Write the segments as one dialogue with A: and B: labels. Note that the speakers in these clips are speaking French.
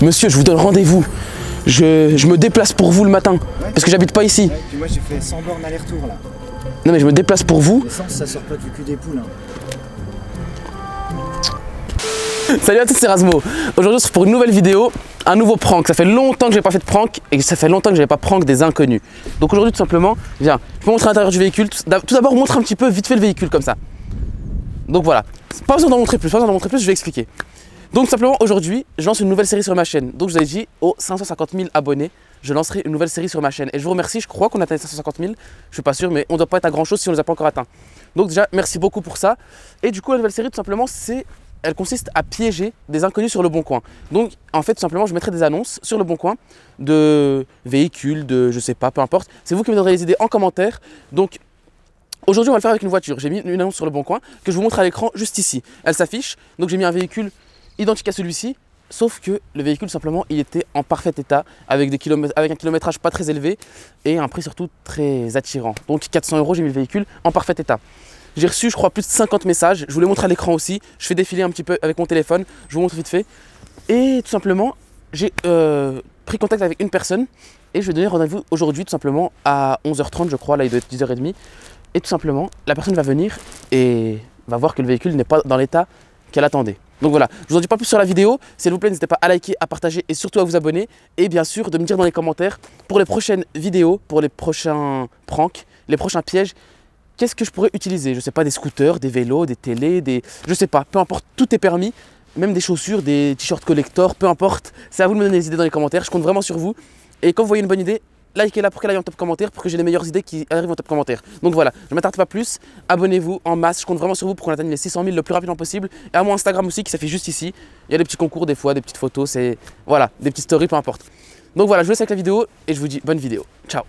A: Monsieur, je vous donne rendez-vous. Je me déplace pour vous le matin. Parce que j'habite pas ici.
B: Ouais, puis moi j'ai fait 100 bornes aller-retour là.
A: Non mais je me déplace pour vous.
B: L'essence ça sort pas du cul des poules. Hein.
A: Salut à tous, c'est Rasmo. Aujourd'hui on se retrouve pour une nouvelle vidéo, un nouveau prank. Ça fait longtemps que j'ai pas fait de prank et ça fait longtemps que j'avais pas prank des inconnus. Donc aujourd'hui tout simplement, viens, je peux montrer l'intérieur du véhicule. Tout d'abord montre un petit peu vite fait le véhicule comme ça. Donc voilà, pas besoin d'en montrer plus, je vais expliquer. Donc simplement aujourd'hui, je lance une nouvelle série sur ma chaîne. Donc je vous avais dit, aux 550 000 abonnés, je lancerai une nouvelle série sur ma chaîne. Et je vous remercie, je crois qu'on a atteint les 550 000, je suis pas sûr, mais on ne doit pas être à grand chose si on ne les a pas encore atteints. Donc déjà, merci beaucoup pour ça. Et du coup, la nouvelle série, tout simplement, elle consiste à piéger des inconnus sur le Bon Coin. Donc en fait, tout simplement, je mettrai des annonces sur le Bon Coin de véhicules, de je sais pas, peu importe. C'est vous qui me donnerez les idées en commentaire. Donc aujourd'hui, on va le faire avec une voiture. J'ai mis une annonce sur le Bon Coin que je vous montre à l'écran juste ici. Elle s'affiche. Donc j'ai mis un véhicule identique à celui-ci, sauf que le véhicule simplement il était en parfait état avec un kilométrage pas très élevé et un prix surtout très attirant. Donc 400 €, j'ai mis le véhicule en parfait état. J'ai reçu je crois plus de 50 messages, je vous les montre à l'écran aussi, je fais défiler un petit peu avec mon téléphone, je vous montre vite fait. Et tout simplement j'ai pris contact avec une personne et je vais donner rendez-vous aujourd'hui tout simplement à 11h30 je crois, là il doit être 10h30. Et tout simplement la personne va venir et va voir que le véhicule n'est pas dans l'état qu'elle attendait. Donc voilà, je vous en dis pas plus sur la vidéo, s'il vous plaît n'hésitez pas à liker, à partager et surtout à vous abonner. Et bien sûr de me dire dans les commentaires pour les prochaines vidéos, pour les prochains pranks, les prochains pièges, qu'est-ce que je pourrais utiliser? Je sais pas, des scooters, des vélos, des télés, je sais pas, peu importe, tout est permis. Même des chaussures, des t-shirts collector, peu importe. C'est à vous de me donner des idées dans les commentaires, je compte vraiment sur vous. Et quand vous voyez une bonne idée, likez-la pour qu'elle aille en top commentaire, pour que j'ai les meilleures idées qui arrivent en top commentaire. Donc voilà, je ne m'attarde pas plus, abonnez-vous en masse, je compte vraiment sur vous pour qu'on atteigne les 600 000 le plus rapidement possible. Et à mon Instagram aussi qui s'affiche juste ici, il y a des petits concours des fois, des petites photos, c'est voilà, des petites stories, peu importe. Donc voilà, je vous laisse avec la vidéo et je vous dis bonne vidéo. Ciao.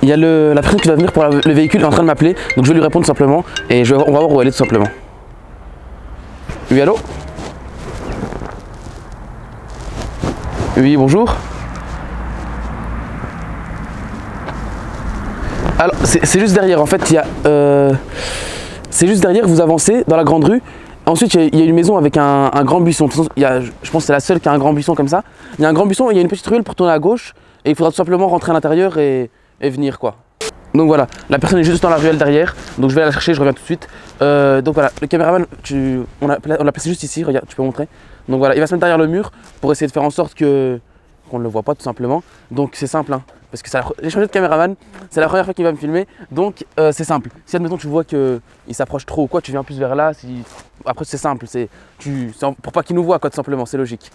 A: Il y a la personne qui va venir pour le véhicule est en train de m'appeler, donc je vais lui répondre simplement et on va voir où elle est tout simplement. Oui, allô? Oui, bonjour. Alors, c'est juste derrière, en fait, il y a... c'est juste derrière, vous avancez dans la grande rue. Ensuite, il y a une maison avec un grand buisson. De toute façon, je pense que c'est la seule qui a un grand buisson comme ça. Il y a un grand buisson et il y a une petite ruelle pour tourner à gauche. Et il faudra tout simplement rentrer à l'intérieur et venir, quoi. Donc voilà, la personne est juste dans la ruelle derrière, donc je vais la chercher, je reviens tout de suite. Donc voilà, le caméraman, on l'a placé juste ici, regarde, tu peux montrer. Donc voilà, il va se mettre derrière le mur pour essayer de faire en sorte qu'on ne le voit pas tout simplement. Donc c'est simple, hein, parce que j'ai changé de caméraman, c'est la première fois qu'il va me filmer, donc c'est simple. Si admettons tu vois qu'il s'approche trop ou quoi, tu viens plus vers là, après c'est simple, c'est pour pas qu'il nous voit quoi tout simplement, c'est logique.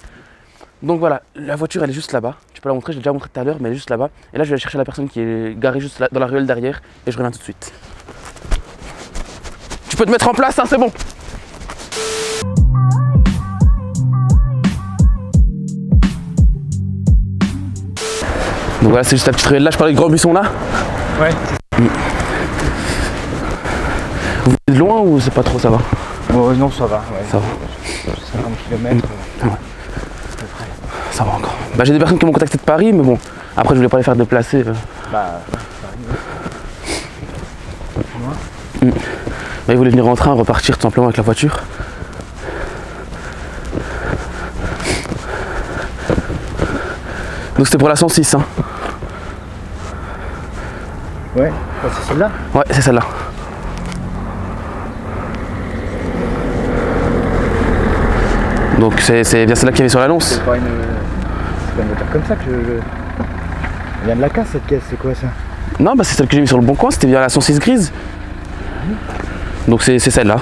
A: Donc voilà, la voiture elle est juste là-bas, tu peux la montrer, je l'ai déjà montré tout à l'heure, mais elle est juste là-bas. Et là je vais aller chercher la personne qui est garée juste là, dans la ruelle derrière et je reviens tout de suite. Tu peux te mettre en place, hein, c'est bon. Donc voilà, c'est juste la petite ruelle là, je parlais du grand buisson là.
B: Ouais.
A: Vous êtes loin ou c'est pas trop, ça va?
B: Oh non, ça va, ouais.
A: Ça va.
B: 50 km.
A: Ouais. Ça va encore. Bah, j'ai des personnes qui m'ont contacté de Paris, mais bon, après je voulais pas les faire déplacer.
B: Bah, ça arrive.
A: Bah, ils voulaient venir en train, repartir tout simplement avec la voiture. Donc c'était pour la 106, hein.
B: Ouais, c'est celle-là?
A: Ouais, c'est celle-là. Donc c'est bien celle-là qui avait sur l'annonce.
B: C'est pas une voiture comme ça que Elle vient de la casse cette caisse, c'est quoi ça?
A: Non, bah c'est celle que j'ai mis sur le Bon Coin, c'était bien la 106 grise. Donc c'est celle-là.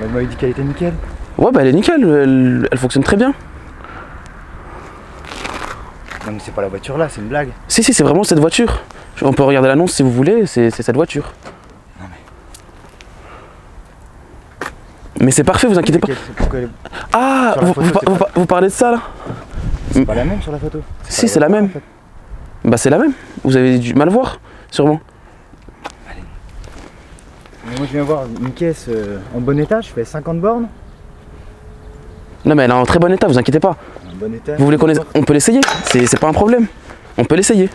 B: Elle m'avait dit qu'elle était nickel.
A: Ouais, bah elle est nickel, elle fonctionne très bien.
B: Non mais c'est pas la voiture là, c'est une blague.
A: Si, c'est vraiment cette voiture. On peut regarder l'annonce si vous voulez, c'est cette voiture.
B: Non mais
A: c'est parfait, vous inquiétez pas. Ah, vous parlez de ça là?
B: C'est pas la même sur la photo.
A: Si, c'est la même. En fait. Bah c'est la même. Vous avez dû mal voir, sûrement.
B: Allez. Mais moi je viens voir une caisse en bon état, je fais 50 bornes.
A: Non mais elle est en très bon état, vous inquiétez pas.
B: En bon état.
A: Vous voulez on peut l'essayer, c'est pas un problème. On peut l'essayer.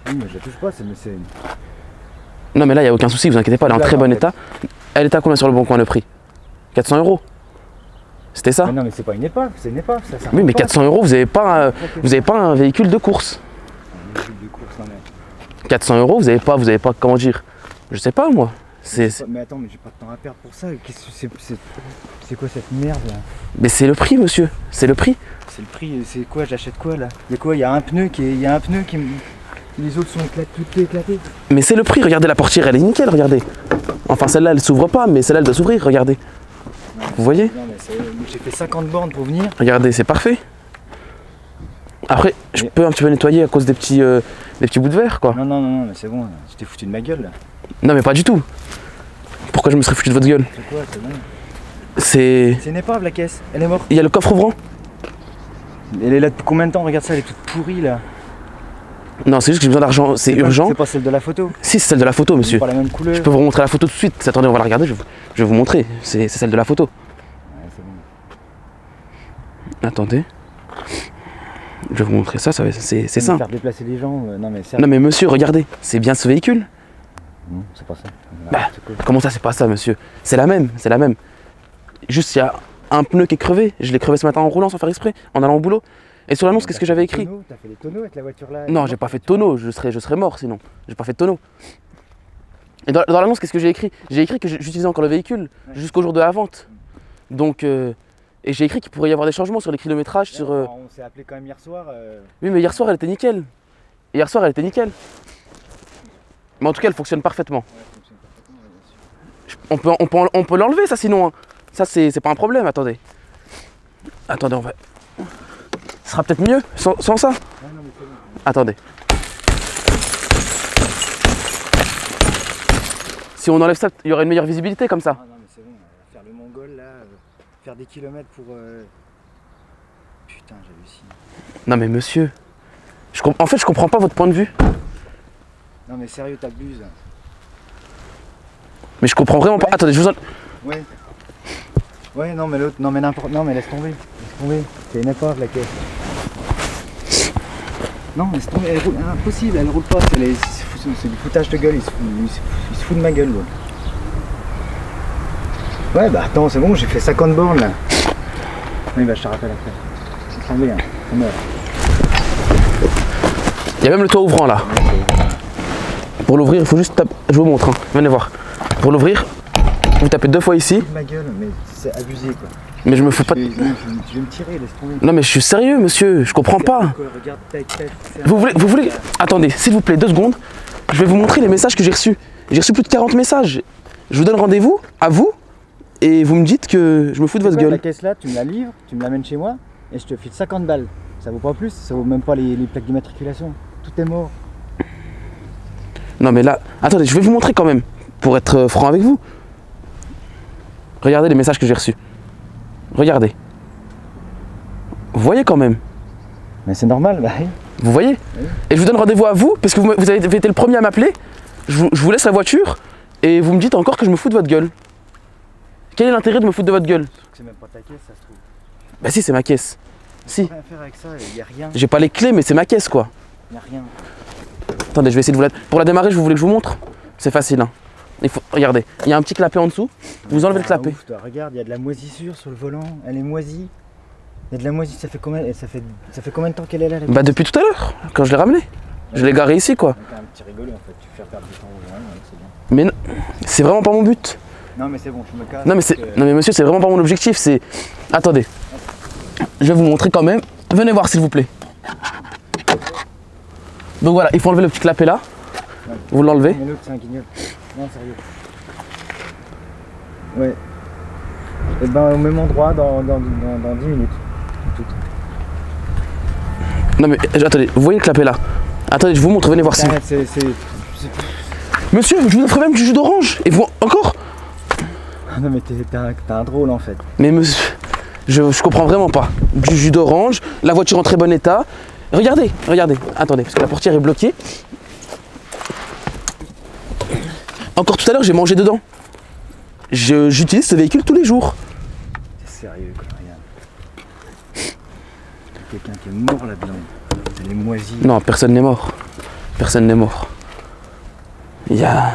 B: Oui mais je la touche pas, c'est...
A: Non mais là, il n'y a aucun souci, vous inquiétez pas, elle est en très bon état. Elle était à combien sur le bon coin le prix? 400 €. C'était ça?
B: Mais non, mais c'est pas une épave, c'est une épave. Ça
A: Oui, mais 400 €, vous n'avez pas un véhicule de course.
B: Un véhicule de course, non, mais...
A: 400 €, vous n'avez pas, comment dire? Je sais pas moi.
B: Mais attends, mais j'ai pas de temps à perdre pour ça. C'est quoi cette merde là?
A: Mais c'est le prix, monsieur. C'est le prix.
B: C'est le prix, c'est quoi? J'achète quoi là? Il y a quoi? Il y a un pneu qui Les autres sont toutes éclatées.
A: Mais c'est le prix, regardez la portière, elle est nickel, regardez. Enfin celle-là elle s'ouvre pas, mais celle-là elle doit s'ouvrir, regardez.
B: Non,
A: vous voyez?
B: Non mais j'ai fait 50 bornes pour venir.
A: Regardez, c'est parfait. Après, je peux un petit peu nettoyer à cause des petits bouts de verre, quoi.
B: Non, mais c'est bon, tu t'es foutu de ma gueule là.
A: Non mais pas du tout. Pourquoi je me serais foutu de votre gueule?
B: C'est quoi? C'est bon.
A: C'est
B: une épave la caisse, elle est morte.
A: Il y a le coffre ouvrant?
B: Elle est là depuis combien de temps? Regarde ça, elle est toute pourrie là.
A: Non, c'est juste que j'ai besoin d'argent, c'est urgent.
B: C'est pas celle de la photo?
A: Si, c'est celle de la photo, monsieur.
B: C'est pas la même couleur.
A: Je peux vous remontrer la photo tout de suite. Attendez, on va la regarder, je vais vous montrer. C'est celle de la photo.
B: Ouais, c'est bon.
A: Attendez. Je vais vous montrer ça, c'est ça.
B: Faire déplacer les gens, non mais
A: Non mais monsieur, regardez, c'est bien ce véhicule?
B: Non, c'est pas ça.
A: Bah, comment ça c'est pas ça, monsieur? C'est la même, c'est la même. Juste il y a un pneu qui est crevé. Je l'ai crevé ce matin en roulant sans faire exprès, en allant au boulot. Et sur l'annonce, qu'est-ce que j'avais écrit?
B: T'as fait les tonneaux avec la voiture là?
A: Non, j'ai pas fait de tonneau, je serais mort sinon. J'ai pas fait de tonneau. Et dans l'annonce, qu'est-ce que j'ai écrit? J'ai écrit que j'utilisais encore le véhicule jusqu'au jour de la vente. Donc, et j'ai écrit qu'il pourrait y avoir des changements sur les kilométrages, sur...
B: On s'est appelé quand même hier soir.
A: Oui, mais hier soir, elle était nickel. Hier soir, elle était nickel. Mais en tout cas, elle fonctionne parfaitement. On peut l'enlever, ça, sinon. Hein. Ça, c'est pas un problème, attendez. Attendez, on va... Ce sera peut-être mieux sans ça. Attendez. Si on enlève ça, il y aurait une meilleure visibilité comme ça.
B: Ah non mais c'est bon, faire le mongol là, faire des kilomètres pour... Putain, j'hallucine.
A: Non mais monsieur, en fait je comprends pas votre point de vue.
B: Non mais sérieux, t'abuses.
A: Mais je comprends vraiment pas. Attendez, je vous en...
B: Ouais. Ouais, non mais l'autre, non mais n'importe... Non mais laisse tomber. Laisse tomber. C'est une épave la caisse. Non, laisse tomber, elle roule... Impossible, elle roule pas. C'est du foutage de gueule, il se fout de ma gueule. Ouais, bah attends, c'est bon, j'ai fait 50 bornes là. Oui, bah je te rappelle après. C'est tombé, hein. On meurt.
A: Il y a même le toit ouvrant là. Pour l'ouvrir, il faut juste taper. Je vous montre, hein. Venez voir. Pour l'ouvrir, vous tapez 2 fois ici.
B: Ma gueule, mais c'est abusé quoi.
A: Mais je me fous pas de...
B: Je vais me tirer, laisse tomber.
A: Non mais je suis sérieux monsieur, je comprends pas.
B: Regarde, tac.
A: Vous voulez... Attendez, s'il vous plaît, 2 secondes. Je vais vous montrer les messages que j'ai reçus. J'ai reçu plus de 40 messages. Je vous donne rendez-vous, à vous, et vous me dites que je me fous de votre gueule.
B: La caisse là, tu me la livres, tu me l'amènes chez moi, et je te file 50 balles. Ça vaut pas plus, ça vaut même pas les plaques d'immatriculation. Tout est mort.
A: Non mais là, attendez, je vais vous montrer quand même, pour être franc avec vous. Regardez les messages que j'ai reçus. Regardez. Vous voyez quand même.
B: Mais c'est normal, bah oui.
A: Vous voyez?
B: Oui.
A: Et je vous donne rendez-vous à vous, parce que vous avez été le premier à m'appeler. Je vous laisse la voiture, et vous me dites encore que je me fous de votre gueule. Quel est l'intérêt de me foutre de votre gueule?
B: C'est même pas ta caisse, ça se trouve.
A: Bah si, c'est ma caisse. Si.
B: Rien à faire avec ça, y a rien.
A: J'ai pas les clés, mais c'est ma caisse quoi.
B: Y a rien.
A: Attendez, je vais essayer de vous la... Pour la démarrer, vous voulez que je vous montre? C'est facile, hein. Regardez, il y a un petit clapet en dessous. Vous enlevez le clapet.
B: Ouf, toi, regarde, il y a de la moisissure sur le volant. Elle est moisie. Il y a de la moisissure. Ça fait combien de temps qu'elle est là?
A: Bah depuis tout à l'heure, quand je l'ai ramenée. Je l'ai garée ici quoi.
B: T'es un petit rigolo en fait. Tu fais perdre du temps aux gens, ouais, c'est bien.
A: Mais non, c'est vraiment pas mon but.
B: Non mais c'est bon, je me casse.
A: Non mais monsieur, c'est vraiment pas mon objectif. C'est... Attendez. Je vais vous montrer quand même. Venez voir s'il vous plaît. Donc voilà, il faut enlever le petit clapet là.
B: Ouais.
A: Vous l'enlevez.
B: Mais l'autre c'est un guignol. Non, sérieux. Ouais. Et ben au même endroit dans 10 minutes. Tout.
A: Non mais attendez, vous voyez le clapet là? Attendez, je vous montre, venez voir si...
B: Arrête, c'est...
A: Monsieur, je vous offre même du jus d'orange. Et vous encore?
B: Non mais t'es un drôle en fait.
A: Mais monsieur, je comprends vraiment pas. Du jus d'orange, la voiture en très bon état. Regardez, attendez, parce que la portière est bloquée. Encore tout à l'heure, j'ai mangé dedans. J'utilise ce véhicule tous les jours.
B: T'es sérieux quoi, regarde. Quelqu'un qui est mort là-dedans. Elle est moisie.
A: Non, personne n'est mort. Personne n'est mort. Il y a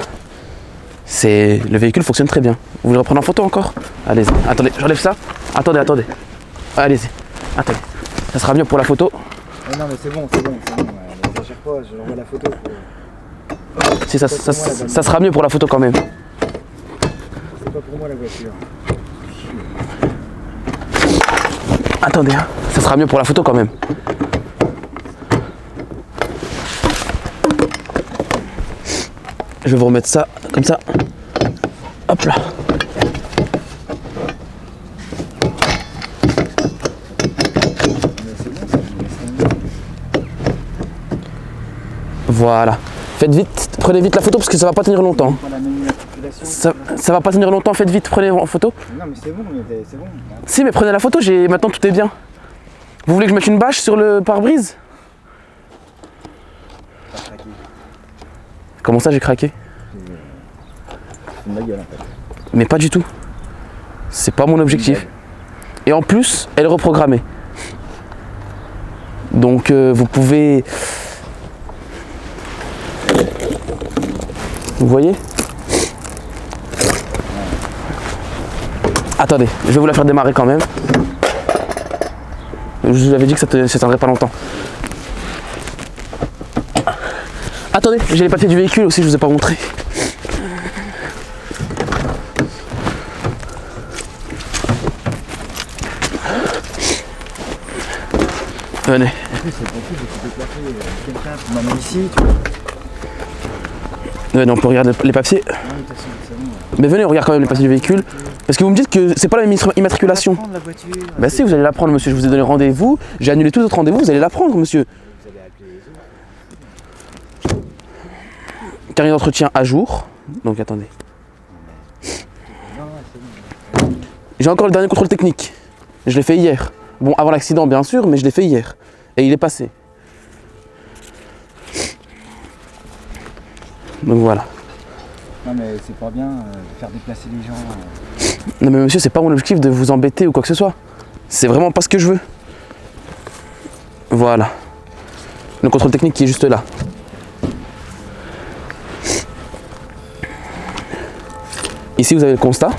A: Le véhicule fonctionne très bien. Vous voulez reprendre en photo encore? Allez-y. Attendez, j'enlève ça. Attendez. Allez-y. Attendez. Ça sera mieux pour la photo.
B: Non mais c'est bon. N'exagère pas, je l'envoie la photo.
A: Si, ça sera mieux pour la photo quand même.
B: C'est pas pour moi la voiture.
A: Attendez, hein. Ça sera mieux pour la photo quand même. Je vais vous remettre ça comme ça. Hop là. Voilà. Faites vite, prenez vite la photo parce que ça va pas tenir longtemps. Ça va pas tenir longtemps, faites vite, prenez en photo.
B: Non mais c'est bon.
A: Si mais prenez la photo, maintenant tout est bien. Vous voulez que je mette une bâche sur le pare-brise? Comment ça j'ai craqué?
B: C'est une gueule en fait.
A: Mais pas du tout. C'est pas mon objectif. Et en plus, elle est reprogrammée. Donc vous pouvez... Vous voyez? Attendez, je vais vous la faire démarrer quand même. Je vous avais dit que ça ne s'éteindrait pas longtemps. Attendez, j'ai les papiers du véhicule aussi, je vous ai pas montré. Venez.
B: C'est possible de se déplacer quelqu'un qui m'amène ici.
A: Venez, on peut regarder les papiers. Mais venez, on regarde quand même les papiers du véhicule. Parce que vous me dites que c'est pas la même immatriculation.
B: La voiture,
A: bah si, vous allez la prendre, monsieur. Je vous ai donné rendez-vous. J'ai annulé tous les autres rendez-vous. Vous allez la prendre, monsieur.
B: Vous allez appeler les autres.
A: Carnet d'entretien à jour. Donc attendez. J'ai encore le dernier contrôle technique. Je l'ai fait hier. Bon, avant l'accident, bien sûr, mais je l'ai fait hier. Et il est passé. Donc voilà.
B: Non mais c'est pas bien de faire déplacer les gens.
A: Non mais monsieur, c'est pas mon objectif de vous embêter ou quoi que ce soit. C'est vraiment pas ce que je veux. Voilà. Le contrôle technique qui est juste là. Ici vous avez le constat.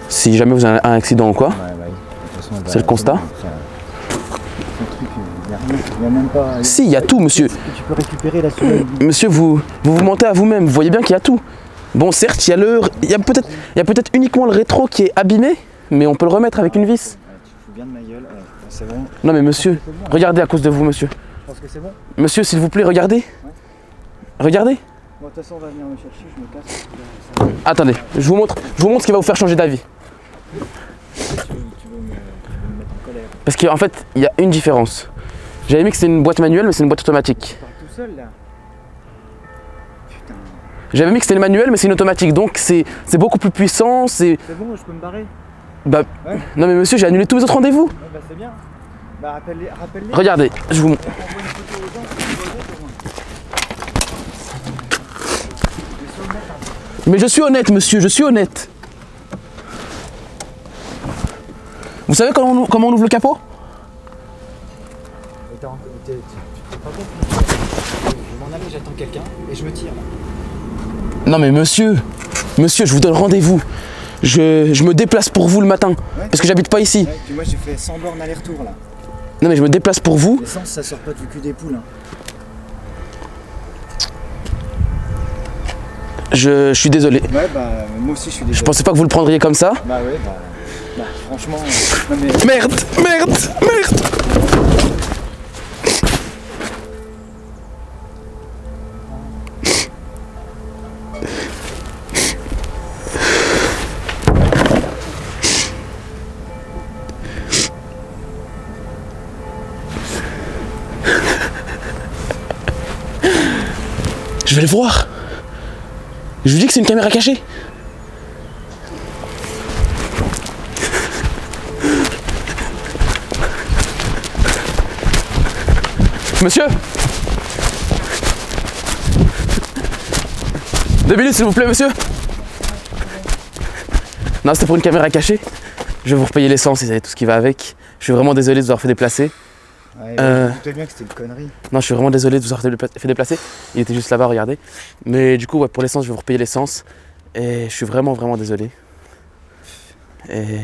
A: Si jamais vous avez un accident ou quoi. C'est le constat. Il y a même pas... Si, il y a tout, monsieur.
B: Tu peux récupérer la souris.
A: Monsieur, vous mentez à vous-même. Vous voyez bien qu'il y a tout. Bon, certes, il y a peut-être uniquement le rétro qui est abîmé, mais on peut le remettre avec une vis.
B: Ouais, tu te fous bien de ma gueule. Ouais, c'est bon.
A: Non mais monsieur, regardez à cause de vous, monsieur.
B: Je pense que c'est bon.
A: Monsieur, s'il vous plaît, regardez. Ouais. Regardez.
B: Bon, de toute façon, on va venir me chercher, je me casse.
A: Attendez, je vous montre ce qui va vous faire changer d'avis.
B: Tu veux me mettre en colère.
A: Parce qu'en fait, il y a une différence. J'avais mis que c'est une boîte manuelle, mais c'est une boîte automatique.
B: Tu pars tout seul là. Putain.
A: J'avais mis que c'était une manuelle, mais c'est une automatique, donc c'est beaucoup plus puissant. C'est
B: bon, je peux me barrer.
A: Bah,
B: ouais.
A: Non mais monsieur, j'ai annulé tous mes autres rendez-vous.
B: Ouais, bah c'est bien. Bah rappelle-les.
A: Regardez, je vous montre. Mais je suis honnête, monsieur, je suis honnête. Vous savez comment on ouvre le capot?
B: Tu te pas compris. Je m'en allais, j'attends quelqu'un et je me tire là.
A: Non mais monsieur, je vous donne rendez-vous. Je me déplace pour vous le matin, ouais, parce que j'habite pas ici.
B: Ouais, puis moi j'ai fait 100 bornes aller-retour là.
A: Non mais je me déplace pour vous.
B: L'essence ça sort pas du cul des poules. Hein.
A: Je suis désolé.
B: Ouais bah moi aussi je suis désolé.
A: Je pensais pas que vous le prendriez comme ça.
B: Bah ouais bah franchement... Non, mais...
A: Merde. Je vais le voir. Je vous dis que c'est une caméra cachée. Monsieur, 2 minutes s'il vous plaît monsieur. Non, c'était pour une caméra cachée. Je vais vous repayer l'essence et tout ce qui va avec. Je suis vraiment désolé de vous avoir fait déplacer.
B: Ouais, je doutais bien que c'était une connerie.
A: Non, je suis vraiment désolé de vous avoir fait déplacer. Il était juste là-bas, regardez. Mais du coup, ouais, pour l'essence, je vais vous repayer l'essence. Et je suis vraiment désolé. Et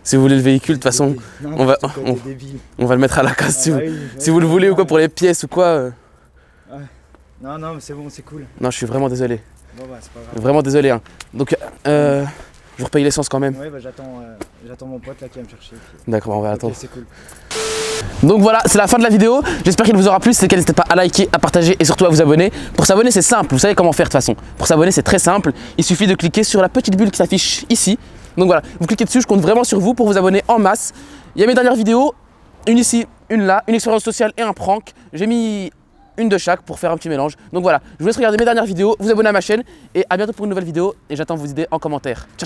A: si vous voulez le véhicule, de toute façon, on va le mettre à la casse si vous le voulez ou quoi, pour les pièces ou quoi.
B: Ouais. Non, mais c'est bon, c'est cool.
A: Non, je suis vraiment désolé.
B: Bon, bah, c'est pas grave.
A: Vraiment désolé. Hein. Donc, je vous repaye l'essence quand même.
B: Ouais, bah, j'attends mon pote là qui va me chercher.
A: D'accord, on va attendre.
B: C'est cool.
A: Donc voilà, c'est la fin de la vidéo. J'espère qu'il vous aura plu. Si c'est le cas, n'hésitez pas à liker, à partager et surtout à vous abonner. Pour s'abonner, c'est simple. Vous savez comment faire de toute façon. Pour s'abonner, c'est très simple. Il suffit de cliquer sur la petite bulle qui s'affiche ici. Donc voilà, vous cliquez dessus. Je compte vraiment sur vous pour vous abonner en masse. Il y a mes dernières vidéos. Une ici, une là, une expérience sociale et un prank. J'ai mis une de chaque pour faire un petit mélange. Donc voilà, je vous laisse regarder mes dernières vidéos, vous abonner à ma chaîne et à bientôt pour une nouvelle vidéo. Et j'attends vos idées en commentaire. Ciao, ciao.